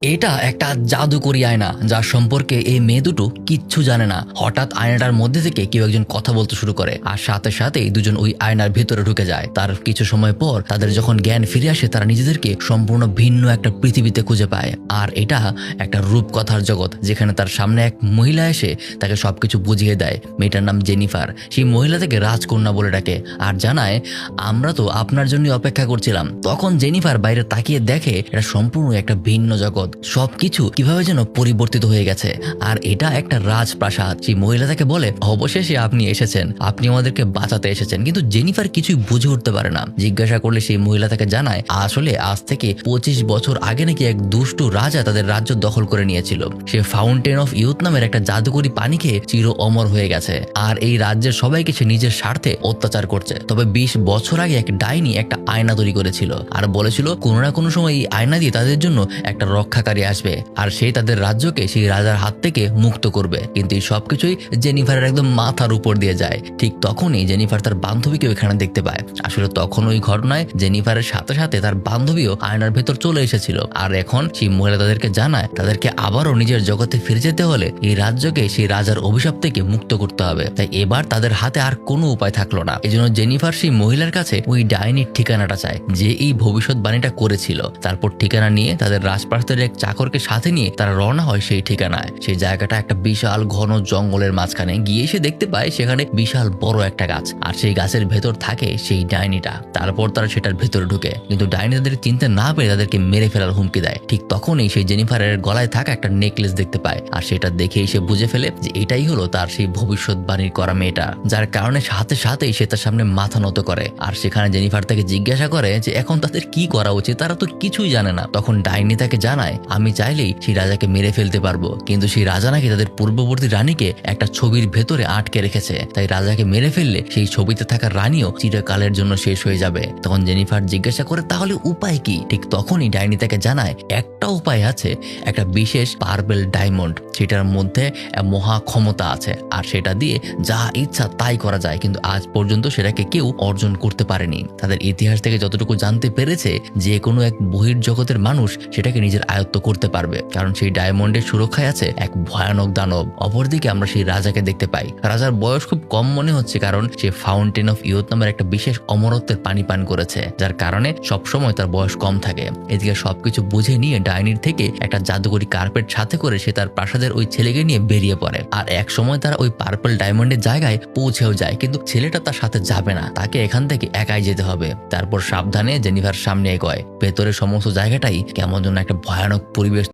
এটা একটা জাদুকরি আয়না যার সম্পর্কে এই মেয়ে দুটো কিচ্ছু জানে না। হঠাৎ আয়নাটার মধ্যে থেকে কেউ একজন কথা বলতে শুরু করে আর সাথে সাথেই দুজন ওই আয়নার ভেতরে ঢুকে যায়। তার কিছু সময় পর তাদের যখন জ্ঞান ফিরে আসে তারা নিজেদেরকে সম্পূর্ণ ভিন্ন একটা পৃথিবীতে খুঁজে পায়। আর এটা একটা রূপকথার জগৎ যেখানে তার সামনে এক মহিলা এসে তাকে সবকিছু বুঝিয়ে দেয়। মেয়েটার নাম জেনিফার। সেই মহিলা থেকে রাজকন্যা বলে ডাকে আর জানায়, আমরা তো আপনার জন্য অপেক্ষা করছিলাম। তখন জেনিফার বাইরে তাকিয়ে দেখে এটা সম্পূর্ণ একটা ভিন্ন জগৎ। সবকিছু কিভাবে যেন পরিবর্তিত হয়ে গেছে আর এটা একটা রাজপ্রাসাদ। সেই মহিলা তাকে বলে, অবশেষে আপনি এসেছেন, আপনি আমাদেরকে বাঁচাতে এসেছেন। কিন্তু জেনিফার কিছুই বুঝে উঠতে পারে না। জিজ্ঞাসা করলে সেই মহিলা তাকে জানায়, আসলে আজ থেকে 25 বছর আগে নাকি এক দুষ্টু রাজা তাদের রাজ্য দখল করে নিয়েছিল। সে ফাউন্টেন অফ ইউথ নামের একটা জাদুকরি পানি খেয়ে চির অমর হয়ে গেছে আর এই রাজ্যের সবাইকে সে নিজের স্বার্থে অত্যাচার করছে। তবে 20 বছর আগে এক ডাইনি একটা আয়না তৈরি করেছিল আর বলেছিল কোনো না কোনো সময় এই আয়না দিয়ে তাদের জন্য একটা রক্ষাকারী আসবে আর সেই তাদের রাজ্যকে সেই রাজার হাত থেকে মুক্ত করবে। কিন্তু এই সবকিছুই জেনিফারের একদম মাথার উপর দিয়ে যায়। ঠিক তখনই জেনিফার তার বান্ধবীকে ওইখানে দেখতে পায়। আসলে তখন ওই ঘটনায় জেনিফারের সাথে সাথে তার বান্ধবীও আয়নার ভেতর চলে এসেছিল আর এখন সেই মহিলা তাদেরকে জানায় তাদেরকে আবারও নিজের জগতে ফিরে যেতে হলে এই রাজ্যকে সেই রাজার অভিশাপ থেকে মুক্ত করতে হবে। তাই এবার তাদের হাতে আর কোনো উপায় থাকলো না। এজন্য জেনিফার সেই মহিলার কাছে ওই ডাইনির ঠিকানাটা চায় যে এই ভবিষ্যৎবাণীটা করেছিল। তারপর ঠিকানা নিয়ে তাদের রাজপ্রাসাদের এক চাকরকে সাথে নিয়ে তারা রওনা হয় সেই ঠিকানায়। সেই জায়গাটা একটা বিশাল ঘন জঙ্গলের মাঝখানে। গিয়ে সে দেখতে পায় সেখানে বিশাল বড় একটা গাছ আর সেই গাছের ভেতর থাকে সেই ডাইনিটা। তারপর তারা সেটার ভেতরে ঢুকে কিন্তু ডাইনি তাদের চিনতে না পেরে তাদেরকে মেরে ফেলার হুমকি দেয়। ঠিক তখনই সেই জেনিফারের গলায় থাকা একটা নেকলেস দেখতে পায় আর সেটা দেখেই সে বুঝে ফেলে যে এটাই হলো তার সেই ভবিষ্যৎবাণীর করা মেয়েটা, যার কারণে সাথে সাথেই সে তার সামনে মাথা নত করে। আর সেখানে জেনিফার তাকে জিজ্ঞাসা করে যে এখন তাদের কি করা উচিত, তারা তো কিছুই জানে না। তখন ডাইনি তাকে জানায়, আমি চাইলেই সেই রাজাকে মেরে ফেলতে পারবো, কিন্তু সেই রাজা নাকি তাদের পূর্ববর্তী রানীকে একটা ছবির ভেতরে আটকে রেখেছে। তাই রাজাকে মেরে ফেললে সেই ছবিতে থাকা রানীও চিরকালের জন্য শেষ হয়ে যাবে। তখন জেনিফার জিজ্ঞাসা করে তাহলে উপায় কি? ঠিক তখনই ডাইনি তাকে জানায় একটা উপায় আছে, একটা বিশেষ পার্পল ডায়মন্ড, সেটার মধ্যে মহা ক্ষমতা আছে আর সেটা দিয়ে যা ইচ্ছা তাই করা যায়, কিন্তু আজ পর্যন্ত সেটাকে কেউ অর্জন করতে পারেনি। তাদের ইতিহাস থেকে যতটুকু জানতে পেরেছে যে কোনো এক বহির্জগতের মানুষ সেটাকে নিজের আয়ত্ত করতে পারবে, কারণ সেই ডায়মন্ডের সুরক্ষায় আছে এক ভয়ানক দানব। অপরদিকে আমরা সেই রাজাকে দেখতে পাই। রাজার বয়স খুব কম মনে হচ্ছে কারণ সে ফাউন্টেন অফ ইউথ নামের একটা বিশেষ অমরত্বের পানি পান করেছে, যার কারণে সবসময় তার বয়স কম থাকে। এদিকে সবকিছু বুঝে নিয়ে ডাইনির থেকে একটা জাদুকরি কার্পেট সাথে করে সে তার প্রাসাদের ওই ছেলেকে নিয়ে বেরিয়ে পড়ে আর এক সময় তারা ওই পার্পল ডায়মন্ডের জায়গায় পৌঁছেও যায়, কিন্তু ছেলেটা তার সাথে যাবে না, তাকে এখান থেকে একাই যেতে হবে। তারপর সাবধানে জেনিফার সামনে এগোয়। ভেতরে সমস্ত জায়গাটাই কেমন যেন একটা ভয়ানক পরিবেশ